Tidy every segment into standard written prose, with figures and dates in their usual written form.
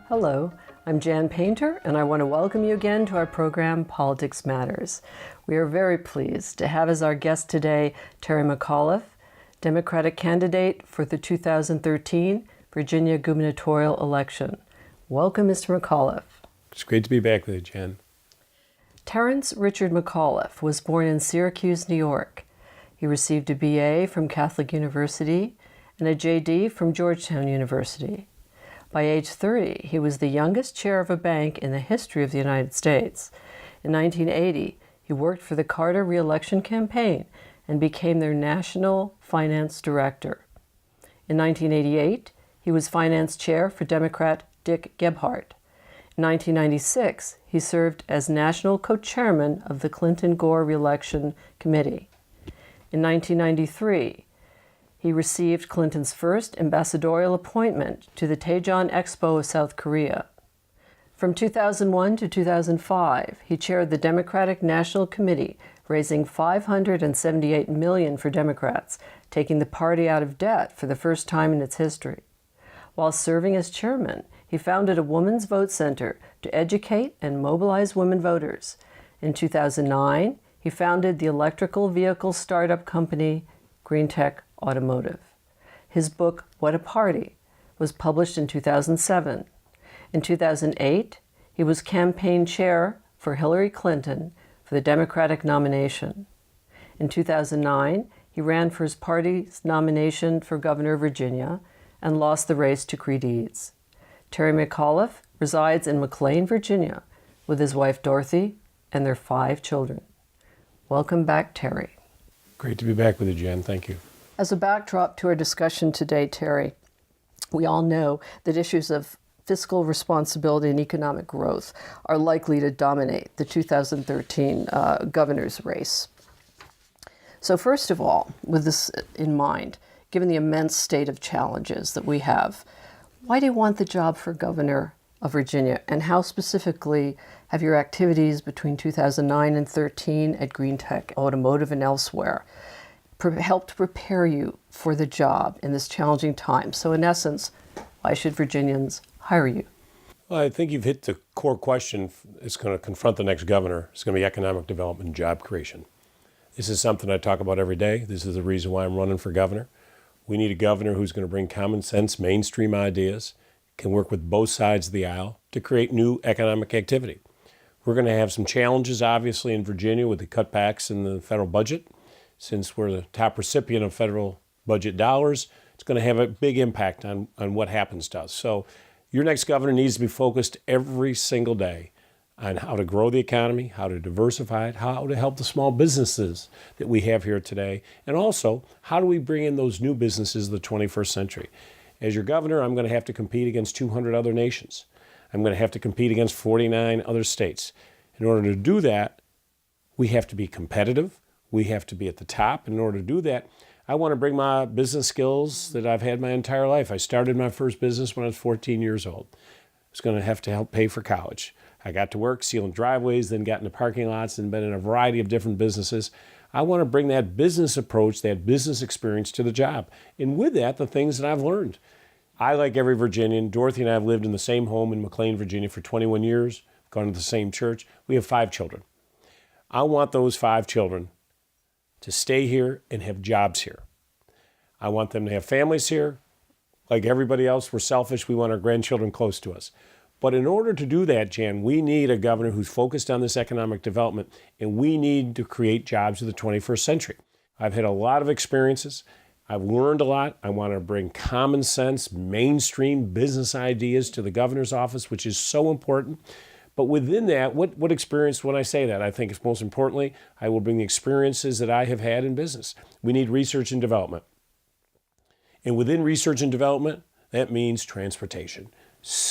Hello, I'm Jan Paynter, and I want to welcome you again to our program, Politics Matters. We are very pleased to have as our guest today Terry McAuliffe, Democratic candidate for the 2013 Virginia gubernatorial election. Welcome, Mr. McAuliffe. It's great to be back with you, Jan. Terrence Richard McAuliffe was born in Syracuse, New York. He received a BA from Catholic University and a JD from Georgetown University. By age 30, he was the youngest chair of a bank in the history of the United States. In 1980, he worked for the Carter re-election campaign and became their national finance director. In 1988, he was finance chair for Democrat Dick Gephardt. In 1996, he served as national co-chairman of the Clinton-Gore re-election committee. In 1993, he received Clinton's first ambassadorial appointment to the Daejeon Expo of South Korea. From 2001 to 2005, he chaired the Democratic National Committee, raising $578 million for Democrats, taking the party out of debt for the first time in its history. While serving as chairman, he founded a Women's Vote Center to educate and mobilize women voters. In 2009, he founded the electrical vehicle startup company Green Tech Automotive. His book, What a Party, was published in 2007. In 2008, he was campaign chair for Hillary Clinton for the Democratic nomination. In 2009, he ran for his party's nomination for governor of Virginia and lost the race to Creed Eads. Terry McAuliffe resides in McLean, Virginia, with his wife Dorothy and their 5 children. Welcome back, Terry. Great to be back with you, Jan. Thank you. As a backdrop to our discussion today, Terry, we all know that issues of fiscal responsibility and economic growth are likely to dominate the 2013 governor's race. So first of all, with this in mind, given the immense state of challenges that we have, why do you want the job for governor of Virginia, and how specifically have your activities between 2009 and 13 at Green Tech Automotive and elsewhere helped prepare you for the job in this challenging time? So in essence, why should Virginians hire you? Well, I think you've hit the core question that's going to confront the next governor. It's going to be economic development and job creation. This is something I talk about every day. This is the reason why I'm running for governor. We need a governor who's going to bring common sense, mainstream ideas, can work with both sides of the aisle to create new economic activity. We're going to have some challenges, obviously, in Virginia with the cutbacks in the federal budget. Since we're the top recipient of federal budget dollars, it's going to have a big impact on what happens to us. So your next governor needs to be focused every single day on how to grow the economy, how to diversify it, how to help the small businesses that we have here today, and also how do we bring in those new businesses of the 21st century. As your governor, I'm going to have to compete against 200 other nations. I'm going to have to compete against 49 other states. In order to do that, we have to be competitive. We have to be at the top. In order to do that, I want to bring my business skills that I've had my entire life. I started my first business when I was 14 years old. I was going to have to help pay for college. I got to work sealing driveways, then got into parking lots and been in a variety of different businesses. I want to bring that business approach, that business experience to the job. And with that, the things that I've learned. I, like every Virginian, Dorothy and I have lived in the same home in McLean, Virginia for 21 years, gone to the same church. We have 5 children. I want those 5 children to stay here and have jobs here. I want them to have families here. Like everybody else, we're selfish. We want our grandchildren close to us. But in order to do that, Jan, we need a governor who's focused on this economic development, and we need to create jobs of the 21st century. I've had a lot of experiences. I've learned a lot. I want to bring common sense, mainstream business ideas to the governor's office, which is so important. But within that, what experience, when I say that, I think it's most importantly, I will bring the experiences that I have had in business. We need research and development. And within research and development, that means transportation.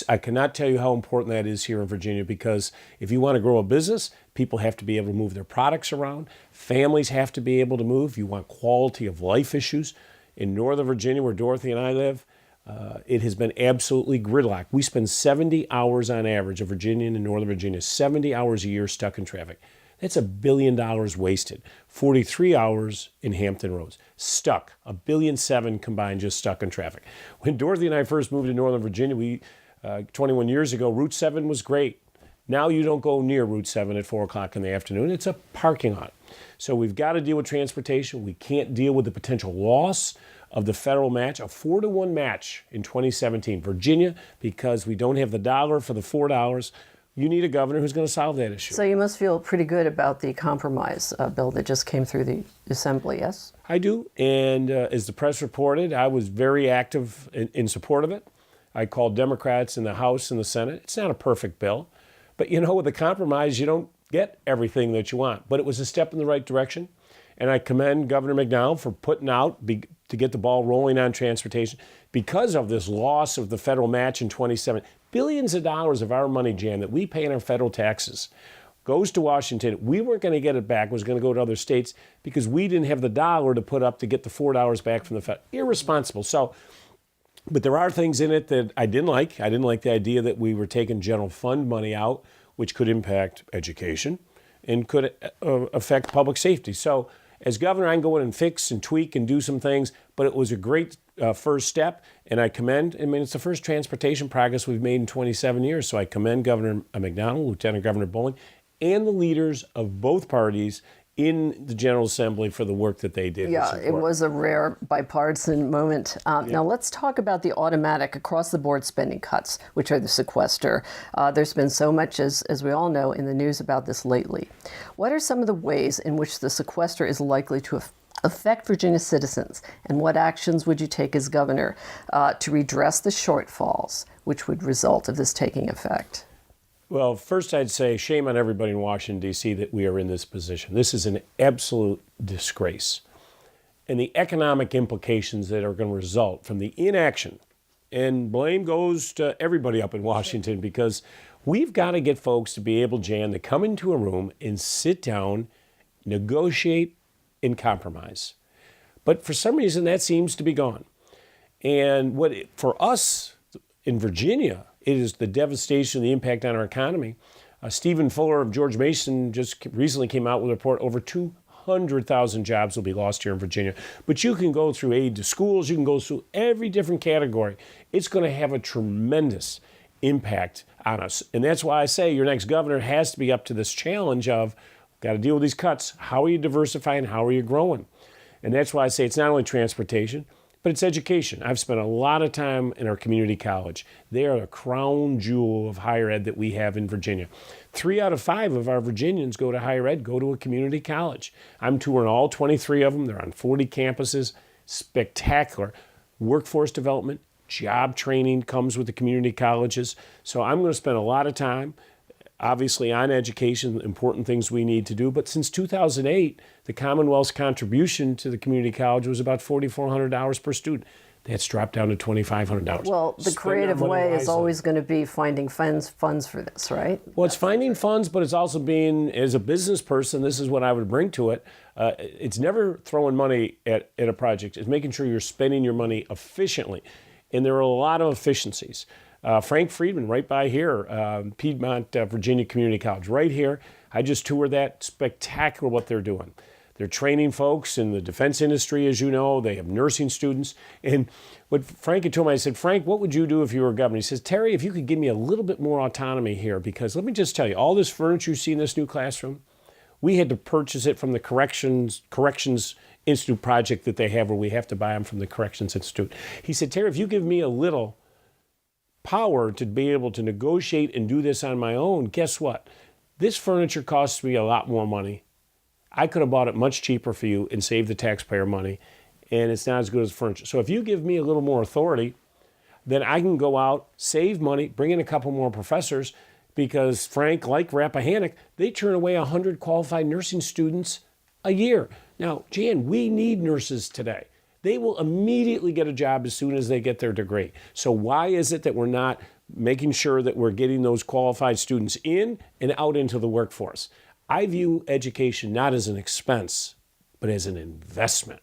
I cannot tell you how important that is here in Virginia, because if you want to grow a business, people have to be able to move their products around. Families have to be able to move. You want quality of life issues. In Northern Virginia, where Dorothy and I live, it has been absolutely gridlocked. We spend 70 hours on average, a Virginian in Northern Virginia, 70 hours a year stuck in traffic. That's $1 billion wasted. 43 hours in Hampton Roads. Stuck. $1.7 billion combined, just stuck in traffic. When Dorothy and I first moved to Northern Virginia, we 21 years ago, Route 7 was great. Now you don't go near Route 7 at 4 o'clock in the afternoon. It's a parking lot. So we've got to deal with transportation. We can't deal with the potential loss of the federal match, a 4-to-1 match in 2017. Virginia, because we don't have the dollar for the $4, you need a governor who's going to solve that issue. So you must feel pretty good about the compromise bill that just came through the Assembly, yes? I do. And as the press reported, I was very active in support of it. I called Democrats in the House and the Senate. It's not a perfect bill. But with a compromise, you don't get everything that you want. But it was a step in the right direction. And I commend Governor McDowell for putting out to get the ball rolling on transportation because of this loss of the federal match in 2017. Billions of dollars of our money, Jan, that we pay in our federal taxes goes to Washington. We weren't going to get it back. It was going to go to other states because we didn't have the dollar to put up to get the $4 back from the Fed. Irresponsible. But there are things in it that I didn't like. I didn't like the idea that we were taking general fund money out, which could impact education and could affect public safety. So as governor, I can go in and fix and tweak and do some things, but it was a great first step, and I commend, it's the first transportation progress we've made in 27 years, so I commend Governor McDonnell, Lieutenant Governor Bowling, and the leaders of both parties in the General Assembly for the work that they did. Yeah, it was a rare bipartisan moment. Now let's talk about the automatic across-the-board spending cuts, which are the sequester. There's been so much, as we all know, in the news about this lately. What are some of the ways in which the sequester is likely to affect Virginia citizens, and what actions would you take as governor to redress the shortfalls which would result of this taking effect? Well, first I'd say shame on everybody in Washington, D.C. that we are in this position. This is an absolute disgrace. And the economic implications that are going to result from the inaction, and blame goes to everybody up in Washington because we've got to get folks to be able, Jan, to come into a room and sit down, negotiate, and compromise. But for some reason, that seems to be gone. And for us in Virginia, it is the devastation, the impact on our economy. Stephen Fuller of George Mason just recently came out with a report over 200,000 jobs will be lost here in Virginia. But you can go through aid to schools, you can go through every different category. It's going to have a tremendous impact on us. And that's why I say your next governor has to be up to this challenge of, got to deal with these cuts. How are you diversifying? How are you growing? And that's why I say it's not only transportation, but it's education. I've spent a lot of time in our community college. They are the crown jewel of higher ed that we have in Virginia. 3 out of 5 of our Virginians go to higher ed, go to a community college. I'm touring all 23 of them. They're on 40 campuses. Spectacular. Workforce development, job training comes with the community colleges. So I'm going to spend a lot of time, obviously, on education, important things we need to do. But since 2008, the Commonwealth's contribution to the community college was about $4,400 per student. That's dropped down to $2,500. Well, the creative way is always going to be finding funds for this, right? Well, it's finding funds, but it's also being, as a business person, this is what I would bring to it. It's never throwing money at a project. It's making sure you're spending your money efficiently. And there are a lot of efficiencies. Frank Friedman, right by here, Piedmont, Virginia Community College, right here. I just toured that. Spectacular what they're doing. They're training folks in the defense industry, as you know. They have nursing students. And what Frank had told me, I said, Frank, what would you do if you were governor? He says, Terry, if you could give me a little bit more autonomy here, because let me just tell you, all this furniture you see in this new classroom, we had to purchase it from the Corrections Institute project that they have where we have to buy them from the Corrections Institute. He said, Terry, if you give me a little power to be able to negotiate and do this on my own, guess what? This furniture costs me a lot more money. I could have bought it much cheaper for you and saved the taxpayer money, and it's not as good as furniture. So if you give me a little more authority, then I can go out, save money, bring in a couple more professors, because Frank, like Rappahannock, they turn away 100 qualified nursing students a year. Now, Jan, we need nurses today. They will immediately get a job as soon as they get their degree. So why is it that we're not making sure that we're getting those qualified students in and out into the workforce? I view education not as an expense, but as an investment.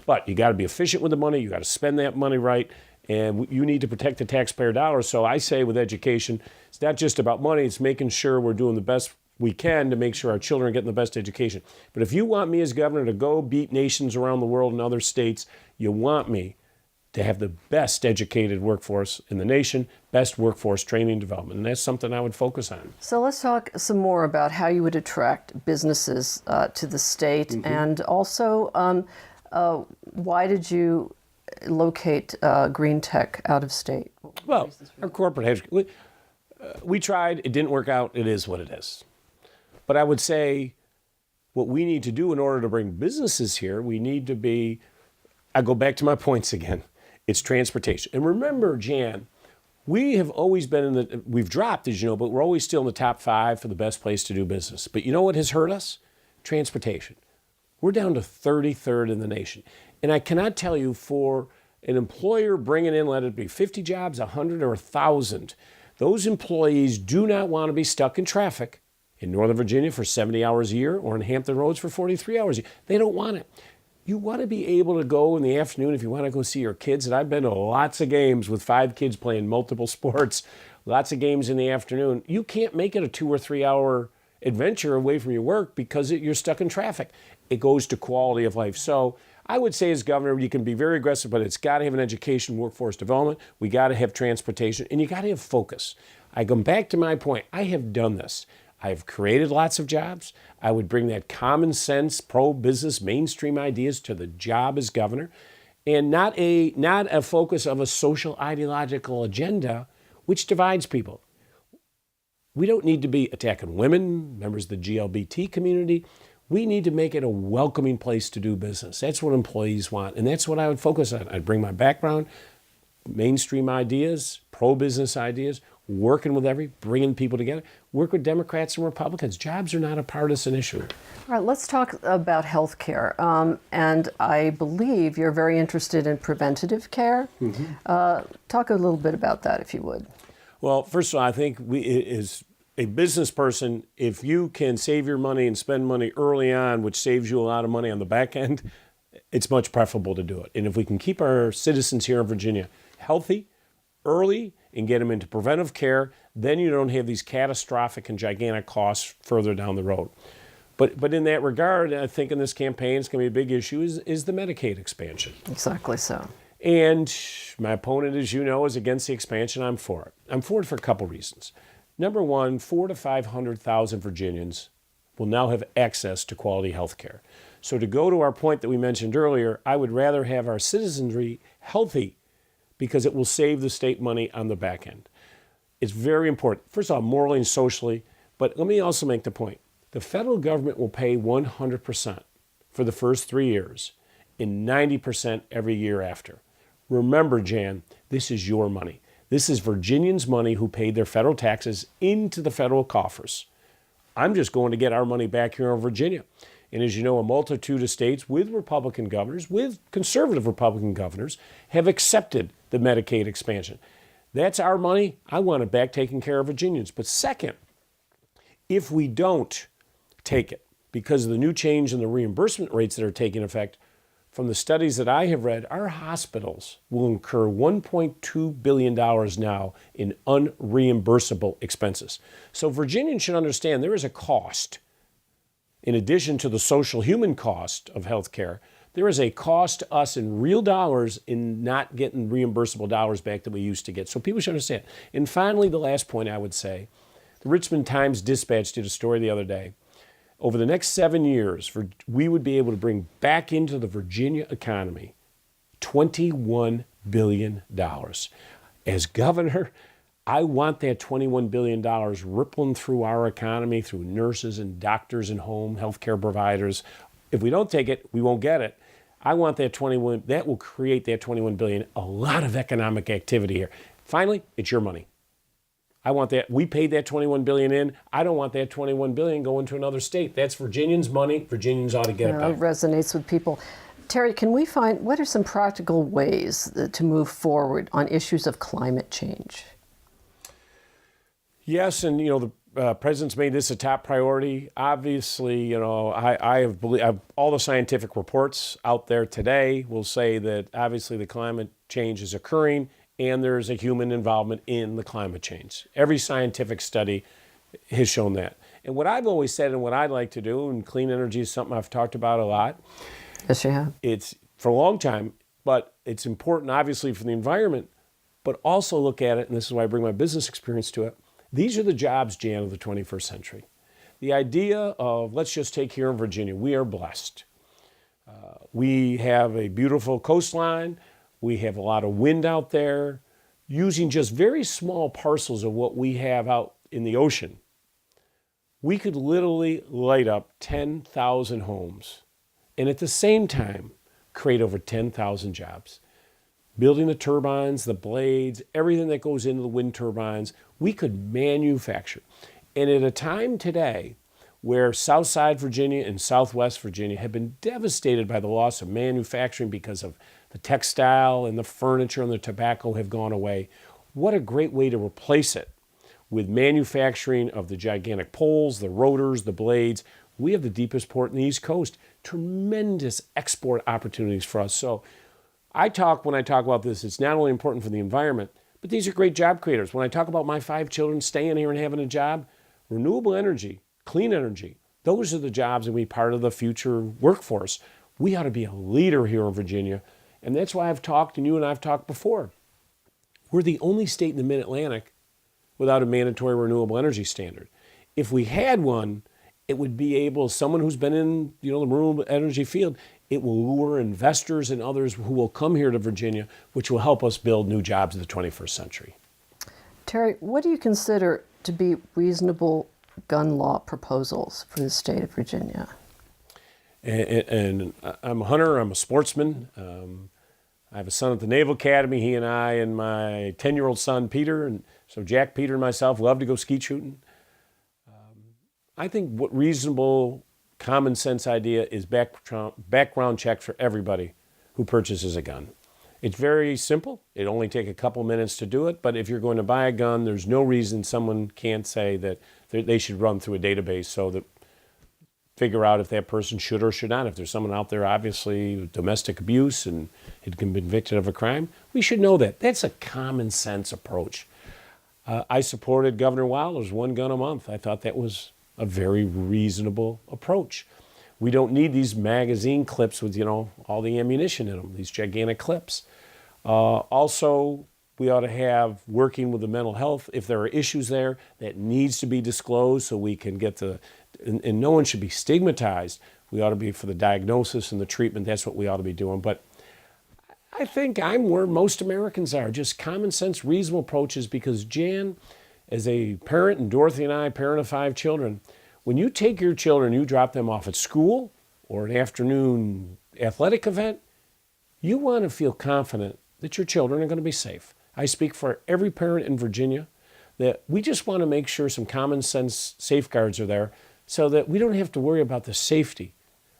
But you got to be efficient with the money. You got to spend that money right, and you need to protect the taxpayer dollars. So I say with education, it's not just about money. It's making sure we're doing the best we can to make sure our children are getting the best education. But if you want me as governor to go beat nations around the world and other states, you want me to have the best educated workforce in the nation, best workforce training development. And that's something I would focus on. So let's talk some more about how you would attract businesses to the state, and also why did you locate green tech out of state? Well, our corporate headquarters, we tried, it didn't work out, it is what it is. But I would say what we need to do in order to bring businesses here, we need to be, I go back to my points again, it's transportation. And remember, Jan, we have always been we've dropped, as you know, but we're always still in the top 5 for the best place to do business. But you know what has hurt us? Transportation. We're down to 33rd in the nation. And I cannot tell you, for an employer bringing in, let it be 50 jobs, 100 or 1,000, those employees do not want to be stuck in traffic in Northern Virginia for 70 hours a year or in Hampton Roads for 43 hours a year. They don't want it. You want to be able to go in the afternoon if you want to go see your kids. And I've been to lots of games with 5 kids playing multiple sports, lots of games in the afternoon. You can't make it a 2 or 3 hour adventure away from your work because you're stuck in traffic. It goes to quality of life. So I would say as governor, you can be very aggressive, but it's got to have an education, workforce development. We got to have transportation, and you got to have focus. I come back to my point. I have done this. I've created lots of jobs. I would bring that common sense, pro-business, mainstream ideas to the job as governor, and not a focus of a social ideological agenda which divides people. We don't need to be attacking women, members of the GLBT community. We need to make it a welcoming place to do business. That's what employees want, and that's what I would focus on. I'd bring my background, mainstream ideas, pro-business ideas, working with bringing people together, work with Democrats and Republicans. Jobs are not a partisan issue. All right, let's talk about health care. And I believe you're very interested in preventative care. Talk a little bit about that, if you would. Well, first of all, I think as a business person, if you can save your money and spend money early on, which saves you a lot of money on the back end, it's much preferable to do it. And if we can keep our citizens here in Virginia healthy, early, and get them into preventive care, then you don't have these catastrophic and gigantic costs further down the road. But in that regard, I think in this campaign, it's going to be a big issue, is the Medicaid expansion. Exactly so. And my opponent, as you know, is against the expansion. I'm for it. I'm for it for a couple reasons. Number one, 400,000 to 500,000 Virginians will now have access to quality health care. So to go to our point that we mentioned earlier, I would rather have our citizenry healthy because it will save the state money on the back end. It's very important, first of all, morally and socially, but let me also make the point. The federal government will pay 100% for the first 3 years and 90% every year after. Remember, Jan, this is your money. This is Virginians' money who paid their federal taxes into the federal coffers. I'm just going to get our money back here in Virginia. And as you know, a multitude of states with Republican governors, with conservative Republican governors, have accepted the Medicaid expansion. That's our money. I want it back taking care of Virginians. But second, if we don't take it, because of the new change in the reimbursement rates that are taking effect, from the studies that I have read, our hospitals will incur $1.2 billion now in unreimbursable expenses. So Virginians should understand there is a cost. In addition to the social human cost of health care, there is a cost to us in real dollars in not getting reimbursable dollars back that we used to get. So people should understand. And finally, the last point I would say, the Richmond Times-Dispatch did a story the other day. Over the next 7 years, we would be able to bring back into the Virginia economy $21 billion. As governor, I want that $21 billion rippling through our economy, through nurses and doctors and home health care providers. If we don't take it, we won't get it. I want that 21, that will create that 21 billion, a lot of economic activity here. Finally, it's your money. I want that. We paid that 21 billion in. I don't want that 21 billion going to another state. That's Virginians' money. Virginians ought to get it back. It resonates with people. Terry, can we find, what are some practical ways to move forward on issues of climate change? Yes, and the president's made this a top priority. Obviously, I have all the scientific reports out there today will say that obviously the climate change is occurring and there's a human involvement in the climate change. Every scientific study has shown that. And what I've always said and what I'd like to do, and clean energy is something I've talked about a lot. Yes, you have. It's, for a long time, But it's important, obviously, for the environment, but also look at it, and this is why I bring my business experience to it. These are the jobs, Jan, of the 21st century. The idea of, let's just take here in Virginia, we are blessed. We have a beautiful coastline. We have a lot of wind out there. Using just very small parcels of what we have out in the ocean, we could literally light up 10,000 homes and at the same time create over 10,000 jobs. Building the turbines, the blades, everything that goes into the wind turbines, we could manufacture. And at a time today where Southside Virginia and Southwest Virginia have been devastated by the loss of manufacturing because of the textile and the furniture and the tobacco have gone away, what a great way to replace it with manufacturing of the gigantic poles, the rotors, the blades. We have the deepest port in the East Coast. Tremendous export opportunities for us. So when I talk about this, it's not only important for the environment, but these are great job creators. When I talk about my 5 children staying here and having a job, renewable energy, clean energy, those are the jobs and be part of the future workforce. We ought to be a leader here in Virginia. And that's why I've talked, and you and I have talked before. We're the only state in the Mid-Atlantic without a mandatory renewable energy standard. If we had one, it would be able, someone who's been in the renewable energy field, it will lure investors and others who will come here to Virginia, which will help us build new jobs in the 21st century. Terry, what do you consider to be reasonable gun law proposals for the state of Virginia? And I'm a hunter, I'm a sportsman. I have a son at the Naval Academy. He and I and my 10-year-old son, Peter, and so Jack, Peter, and myself love to go skeet shooting. I think what reasonable, common sense idea is background checks for everybody who purchases a gun. It's very simple. It only takes a couple minutes to do it, but if you're going to buy a gun, there's no reason someone can't say that they should run through a database so that figure out if that person should or should not. If there's someone out there, obviously, with domestic abuse and had been convicted of a crime, we should know that. That's a common sense approach. I supported Governor Wilder's 1 gun a month. I thought that was a very reasonable approach. We don't need these magazine clips with, all the ammunition in them, these gigantic clips. Also, we ought to have working with the mental health. If there are issues there, that needs to be disclosed so we can get and no one should be stigmatized. We ought to be for the diagnosis and the treatment. That's what we ought to be doing. But I think I'm where most Americans are, just common sense, reasonable approaches, because Jan, as a parent, and Dorothy and I, parent of 5 children, when you take your children, you drop them off at school or an afternoon athletic event, you want to feel confident that your children are going to be safe. I speak for every parent in Virginia that we just want to make sure some common sense safeguards are there so that we don't have to worry about the safety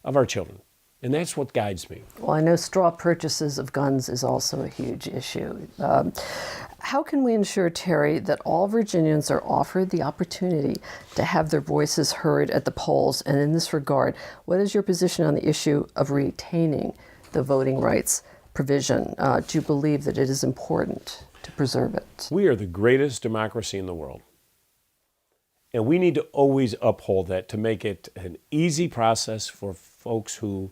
of our children. And that's what guides me. Well, I know straw purchases of guns is also a huge issue. How can we ensure, Terry, that all Virginians are offered the opportunity to have their voices heard at the polls? And in this regard, what is your position on the issue of retaining the voting rights provision? Do you believe that it is important to preserve it? We are the greatest democracy in the world. And we need to always uphold that to make it an easy process for folks who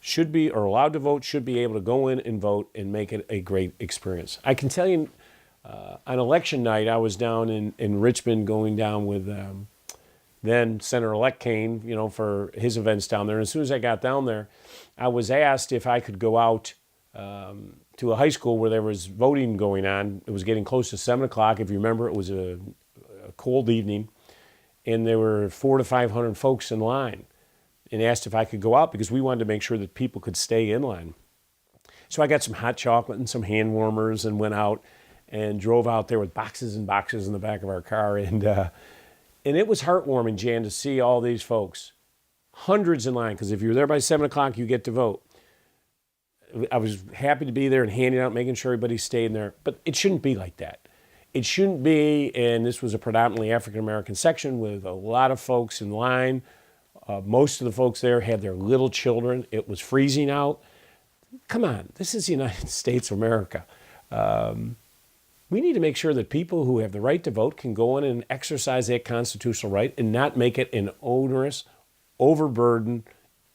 should be or allowed to vote, should be able to go in and vote and make it a great experience. I can tell you, on election night, I was down in Richmond going down with then Senator-elect Kane, for his events down there. And as soon as I got down there, I was asked if I could go out to a high school where there was voting going on. It was getting close to 7 o'clock. If you remember, it was a cold evening, and there were 400 to 500 folks in line, and asked if I could go out because we wanted to make sure that people could stay in line. So I got some hot chocolate and some hand warmers and went out and drove out there with boxes and boxes in the back of our car. And it was heartwarming, Jan, to see all these folks, hundreds in line, because if you're there by 7 o'clock, you get to vote. I was happy to be there and handing out, making sure everybody stayed there. But it shouldn't be like that. It shouldn't be, and this was a predominantly African-American section with a lot of folks in line. Most of the folks there had their little children. It was freezing out. Come on, this is the United States of America. We need to make sure that people who have the right to vote can go in and exercise that constitutional right and not make it an onerous, overburdened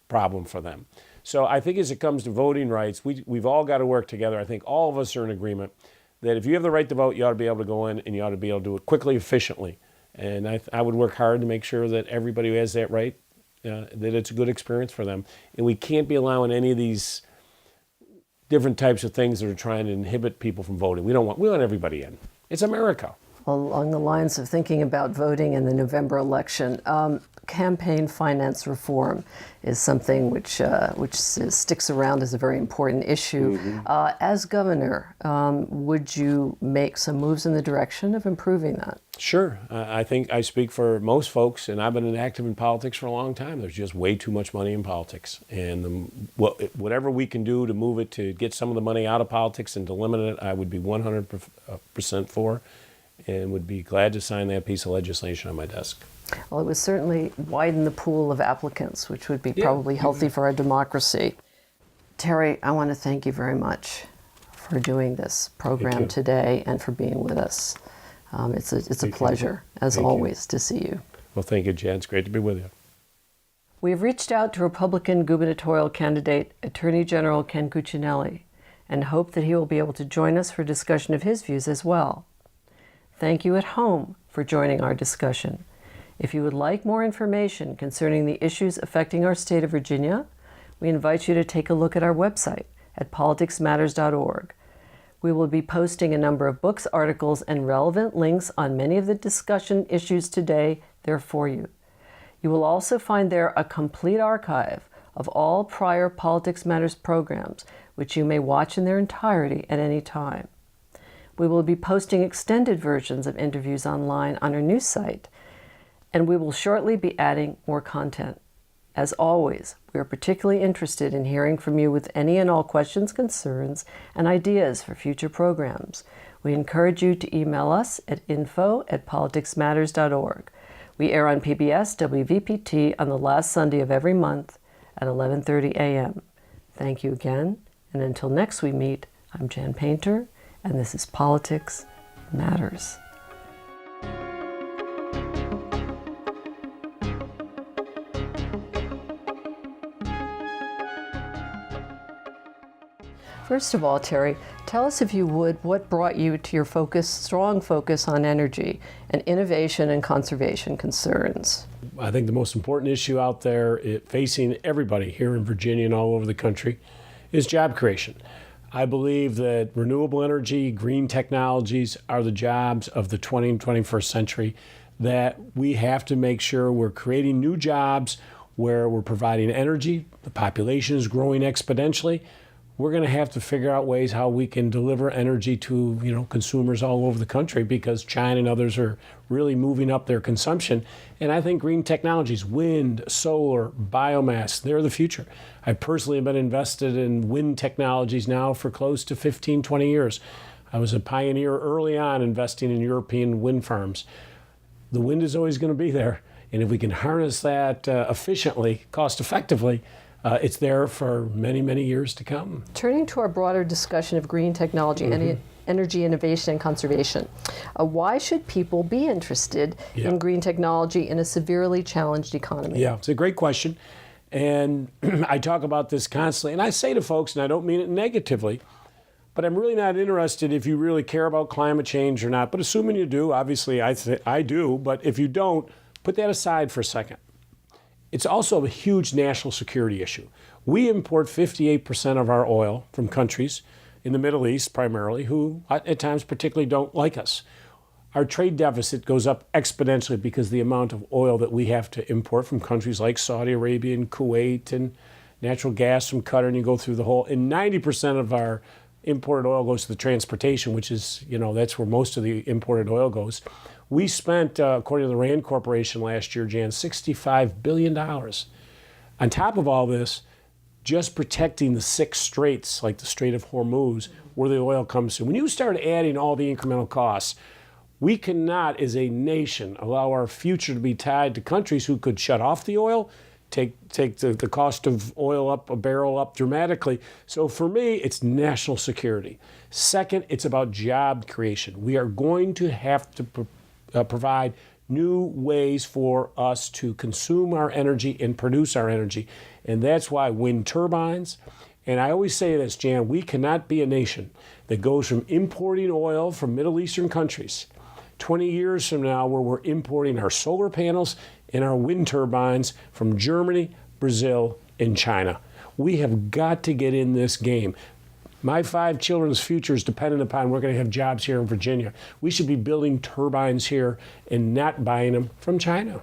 problem for them. So I think as it comes to voting rights, we've all got to work together. I think all of us are in agreement that if you have the right to vote, you ought to be able to go in and you ought to be able to do it quickly, efficiently. And I would work hard to make sure that everybody who has that right, that it's a good experience for them. And we can't be allowing any of these different types of things that are trying to inhibit people from voting. We want everybody in. It's America. Along the lines of thinking about voting in the November election, campaign finance reform is something which sticks around as a very important issue. As governor, would you make some moves in the direction of improving that? Sure. I think I speak for most folks, and I've been active in politics for a long time. There's just way too much money in politics. And whatever we can do to move it to get some of the money out of politics and to limit it, I would be 100% for, and would be glad to sign that piece of legislation on my desk. Well, it would certainly widen the pool of applicants, which would be probably healthy for our democracy. Terry, I want to thank you very much for doing this program today and for being with us. It's a pleasure, as always, to see you. Well, thank you, Jan. It's great to be with you. We have reached out to Republican gubernatorial candidate Attorney General Ken Cuccinelli and hope that he will be able to join us for a discussion of his views as well. Thank you at home for joining our discussion. If you would like more information concerning the issues affecting our state of Virginia, we invite you to take a look at our website at politicsmatters.org. We will be posting a number of books, articles, and relevant links on many of the discussion issues today there for you. You will also find there a complete archive of all prior Politics Matters programs, which you may watch in their entirety at any time. We will be posting extended versions of interviews online on our news site, and we will shortly be adding more content. As always, we are particularly interested in hearing from you with any and all questions, concerns, and ideas for future programs. We encourage you to email us at info@politicsmatters.org. We air on PBS WVPT on the last Sunday of every month at 11:30 a.m. Thank you again, and until next we meet, I'm Jan Paynter, and this is Politics Matters. First of all, Terry, tell us, if you would, what brought you to your strong focus on energy and innovation and conservation concerns. I think the most important issue out there facing everybody here in Virginia and all over the country is job creation. I believe that renewable energy, green technologies are the jobs of the 20th and 21st century, that we have to make sure we're creating new jobs where we're providing energy. The population is growing exponentially. We're going to have to figure out ways how we can deliver energy to consumers all over the country, because China and others are really moving up their consumption. And I think green technologies, wind, solar, biomass, they're the future. I personally have been invested in wind technologies now for close to 15, 20 years. I was a pioneer early on investing in European wind farms. The wind is always going to be there. And if we can harness that efficiently, cost effectively, it's there for many, many years to come. Turning to our broader discussion of green technology and energy innovation and conservation, why should people be interested in green technology in a severely challenged economy? Yeah, it's a great question. And I talk about this constantly. And I say to folks, and I don't mean it negatively, but I'm really not interested if you really care about climate change or not. But assuming you do, obviously I do, but if you don't, put that aside for a second. It's also a huge national security issue. We import 58% of our oil from countries in the Middle East primarily, who at times particularly don't like us. Our trade deficit goes up exponentially because of the amount of oil that we have to import from countries like Saudi Arabia and Kuwait, and natural gas from Qatar, and you go through the whole, and 90% of our imported oil goes to the transportation, which is, that's where most of the imported oil goes. We spent, according to the Rand Corporation last year, Jan, $65 billion. On top of all this, just protecting the 6 straits, like the Strait of Hormuz, where the oil comes to. When you start adding all the incremental costs, we cannot, as a nation, allow our future to be tied to countries who could shut off the oil, take the cost of oil up, a barrel up dramatically. So for me, it's national security. Second, it's about job creation. We are going to have to provide new ways for us to consume our energy and produce our energy. And that's why wind turbines, and I always say this, Jan, we cannot be a nation that goes from importing oil from Middle Eastern countries 20 years from now where we're importing our solar panels and our wind turbines from Germany, Brazil, and China. We have got to get in this game. My 5 children's future is dependent upon we're going to have jobs here in Virginia. We should be building turbines here and not buying them from China.